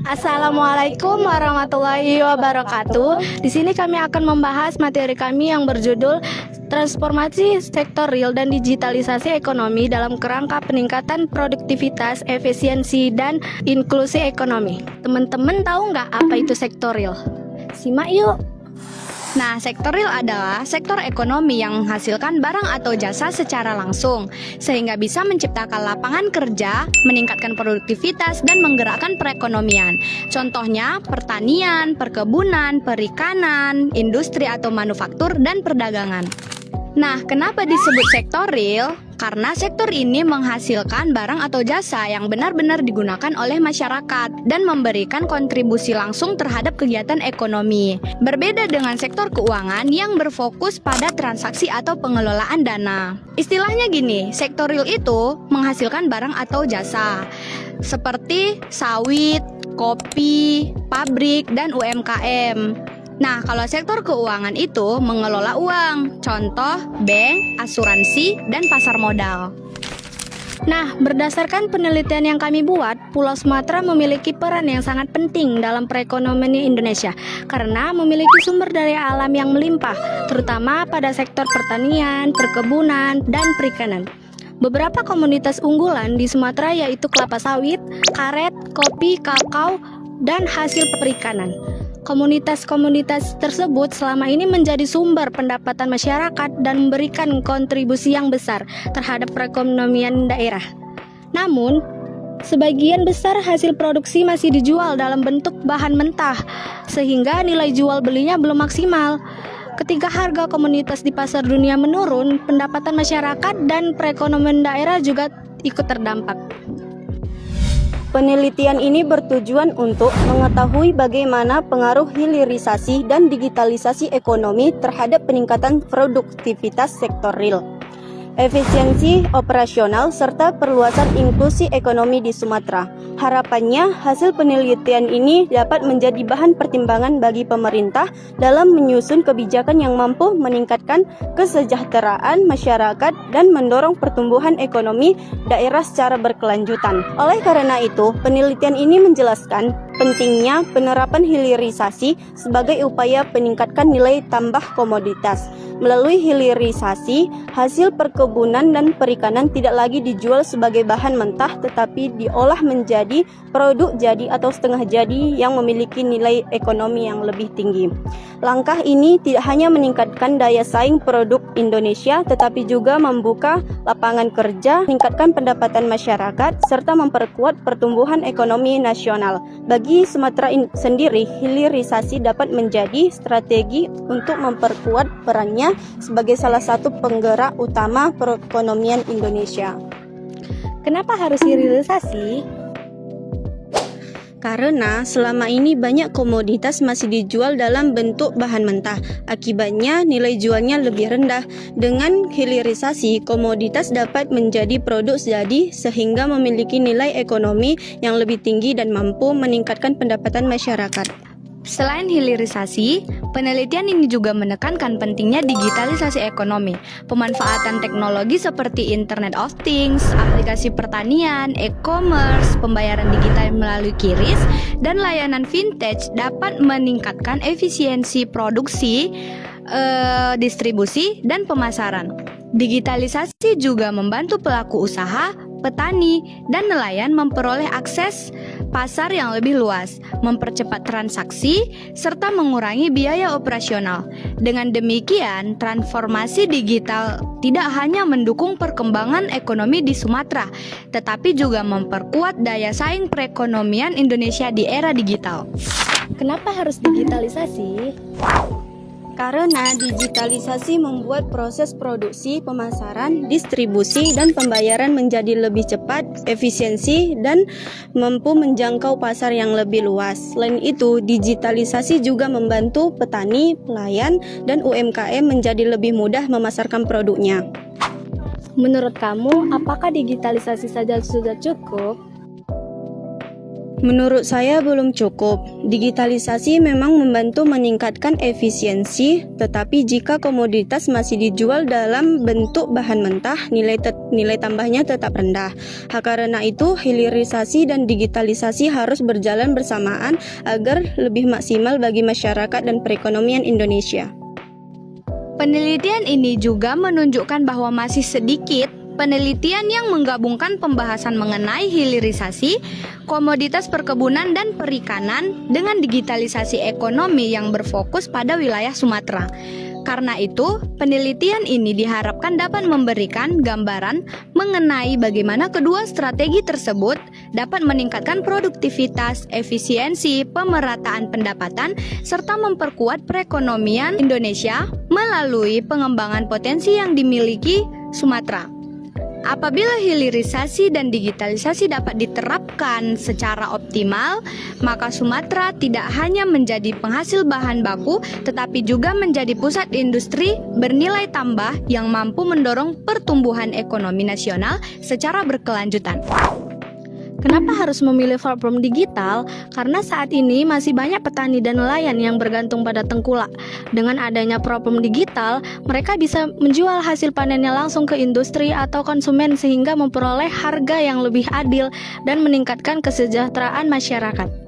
Assalamualaikum warahmatullahi wabarakatuh. Di sini kami akan membahas materi kami yang berjudul Transformasi Sektor Real dan Digitalisasi Ekonomi dalam Kerangka Peningkatan Produktivitas, Efisiensi, dan Inklusi Ekonomi. Teman-teman tahu nggak apa itu sektor real? Simak yuk. Nah, sektor real adalah sektor ekonomi yang menghasilkan barang atau jasa secara langsung, sehingga bisa menciptakan lapangan kerja, meningkatkan produktivitas, dan menggerakkan perekonomian. Contohnya, pertanian, perkebunan, perikanan, industri atau manufaktur, dan perdagangan. Nah, kenapa disebut sektor real? Karena sektor ini menghasilkan barang atau jasa yang benar-benar digunakan oleh masyarakat dan memberikan kontribusi langsung terhadap kegiatan ekonomi. Berbeda dengan sektor keuangan yang berfokus pada transaksi atau pengelolaan dana. Istilahnya gini, sektor real itu menghasilkan barang atau jasa seperti sawit, kopi, pabrik, dan UMKM. Nah, kalau sektor keuangan itu mengelola uang, contoh bank, asuransi, dan pasar modal. Nah, berdasarkan penelitian yang kami buat, Pulau Sumatera memiliki peran yang sangat penting dalam perekonomian Indonesia karena memiliki sumber daya alam yang melimpah, terutama pada sektor pertanian, perkebunan, dan perikanan. Beberapa komoditas unggulan di Sumatera yaitu kelapa sawit, karet, kopi, kakao, dan hasil perikanan. Komunitas-komunitas tersebut selama ini menjadi sumber pendapatan masyarakat dan memberikan kontribusi yang besar terhadap perekonomian daerah. Namun, sebagian besar hasil produksi masih dijual dalam bentuk bahan mentah, sehingga nilai jual belinya belum maksimal. Ketika harga komoditas di pasar dunia menurun, pendapatan masyarakat dan perekonomian daerah juga ikut terdampak. Penelitian ini bertujuan untuk mengetahui bagaimana pengaruh hilirisasi dan digitalisasi ekonomi terhadap peningkatan produktivitas sektor real, efisiensi operasional, serta perluasan inklusi ekonomi di Sumatera. Harapannya, hasil penelitian ini dapat menjadi bahan pertimbangan bagi pemerintah dalam menyusun kebijakan yang mampu meningkatkan kesejahteraan masyarakat dan mendorong pertumbuhan ekonomi daerah secara berkelanjutan. Oleh karena itu, penelitian ini menjelaskan pentingnya penerapan hilirisasi sebagai upaya peningkatkan nilai tambah komoditas. Melalui hilirisasi, hasil perkebunan dan perikanan tidak lagi dijual sebagai bahan mentah tetapi diolah menjadi produk jadi atau setengah jadi yang memiliki nilai ekonomi yang lebih tinggi. Langkah ini tidak hanya meningkatkan daya saing produk Indonesia tetapi juga membuka lapangan kerja, meningkatkan pendapatan masyarakat, serta memperkuat pertumbuhan ekonomi nasional. Bagi Sumatera sendiri, hilirisasi dapat menjadi strategi untuk memperkuat perannya sebagai salah satu penggerak utama perekonomian Indonesia. Kenapa harus hilirisasi? Karena selama ini banyak komoditas masih dijual dalam bentuk bahan mentah. Akibatnya nilai jualnya lebih rendah. Dengan hilirisasi, komoditas dapat menjadi produk jadi sehingga memiliki nilai ekonomi yang lebih tinggi dan mampu meningkatkan pendapatan masyarakat. Selain hilirisasi, penelitian ini juga menekankan pentingnya digitalisasi ekonomi, pemanfaatan teknologi seperti Internet of Things, aplikasi pertanian, e-commerce, pembayaran digital melalui QRIS, dan layanan vintage dapat meningkatkan efisiensi produksi, distribusi, dan pemasaran. Digitalisasi juga membantu pelaku usaha, petani, dan nelayan memperoleh akses pasar yang lebih luas, mempercepat transaksi, serta mengurangi biaya operasional. Dengan demikian, transformasi digital tidak hanya mendukung perkembangan ekonomi di Sumatera, tetapi juga memperkuat daya saing perekonomian Indonesia di era digital. Kenapa harus digitalisasi? Karena digitalisasi membuat proses produksi, pemasaran, distribusi, dan pembayaran menjadi lebih cepat, efisiensi, dan mampu menjangkau pasar yang lebih luas. Selain itu, digitalisasi juga membantu petani, pelayan, dan UMKM menjadi lebih mudah memasarkan produknya. Menurut kamu, apakah digitalisasi saja sudah cukup? Menurut saya belum cukup. Digitalisasi memang membantu meningkatkan efisiensi, tetapi jika komoditas masih dijual dalam bentuk bahan mentah, nilai tambahnya tetap rendah. Karena itu, hilirisasi dan digitalisasi harus berjalan bersamaan agar lebih maksimal bagi masyarakat dan perekonomian Indonesia. Penelitian ini juga menunjukkan bahwa masih sedikit penelitian yang menggabungkan pembahasan mengenai hilirisasi, komoditas perkebunan dan perikanan dengan digitalisasi ekonomi yang berfokus pada wilayah Sumatera. Karena itu, penelitian ini diharapkan dapat memberikan gambaran mengenai bagaimana kedua strategi tersebut dapat meningkatkan produktivitas, efisiensi, pemerataan pendapatan, serta memperkuat perekonomian Indonesia melalui pengembangan potensi yang dimiliki Sumatera. Apabila hilirisasi dan digitalisasi dapat diterapkan secara optimal, maka Sumatera tidak hanya menjadi penghasil bahan baku, tetapi juga menjadi pusat industri bernilai tambah yang mampu mendorong pertumbuhan ekonomi nasional secara berkelanjutan. Kenapa harus memilih platform digital? Karena saat ini masih banyak petani dan nelayan yang bergantung pada tengkulak. Dengan adanya platform digital, mereka bisa menjual hasil panennya langsung ke industri atau konsumen sehingga memperoleh harga yang lebih adil dan meningkatkan kesejahteraan masyarakat.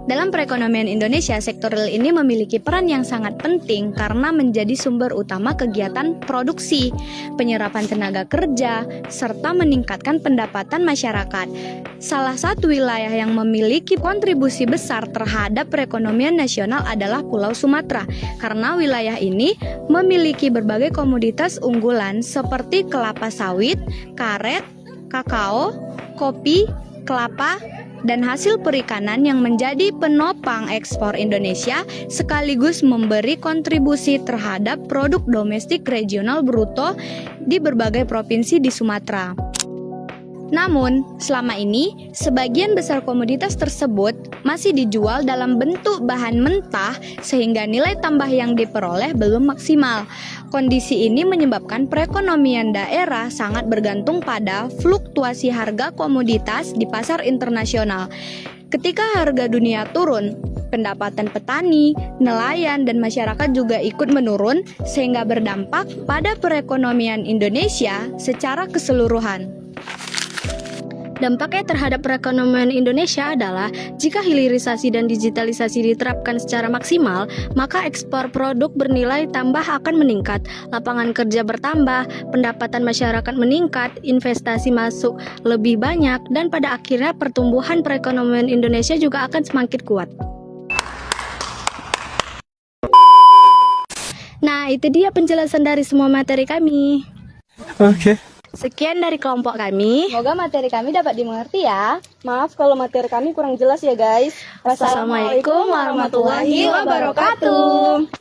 Dalam perekonomian Indonesia, sektor real ini memiliki peran yang sangat penting karena menjadi sumber utama kegiatan produksi, penyerapan tenaga kerja, serta meningkatkan pendapatan masyarakat. Salah satu wilayah yang memiliki kontribusi besar terhadap perekonomian nasional adalah Pulau Sumatera, karena wilayah ini memiliki berbagai komoditas unggulan seperti kelapa sawit, karet, kakao, kopi, kelapa, dan hasil perikanan yang menjadi penopang ekspor Indonesia sekaligus memberi kontribusi terhadap produk domestik regional bruto di berbagai provinsi di Sumatera. Namun, selama ini, sebagian besar komoditas tersebut masih dijual dalam bentuk bahan mentah sehingga nilai tambah yang diperoleh belum maksimal. Kondisi ini menyebabkan perekonomian daerah sangat bergantung pada fluktuasi harga komoditas di pasar internasional. Ketika harga dunia turun, pendapatan petani, nelayan, dan masyarakat juga ikut menurun sehingga berdampak pada perekonomian Indonesia secara keseluruhan. Dampaknya terhadap perekonomian Indonesia adalah jika hilirisasi dan digitalisasi diterapkan secara maksimal, maka ekspor produk bernilai tambah akan meningkat, lapangan kerja bertambah, pendapatan masyarakat meningkat, investasi masuk lebih banyak, dan pada akhirnya pertumbuhan perekonomian Indonesia juga akan semakin kuat. Nah, itu dia penjelasan dari semua materi kami. Oke. Sekian dari kelompok kami. Semoga materi kami dapat dimengerti ya. Maaf kalau materi kami kurang jelas ya guys. Wassalamualaikum warahmatullahi wabarakatuh.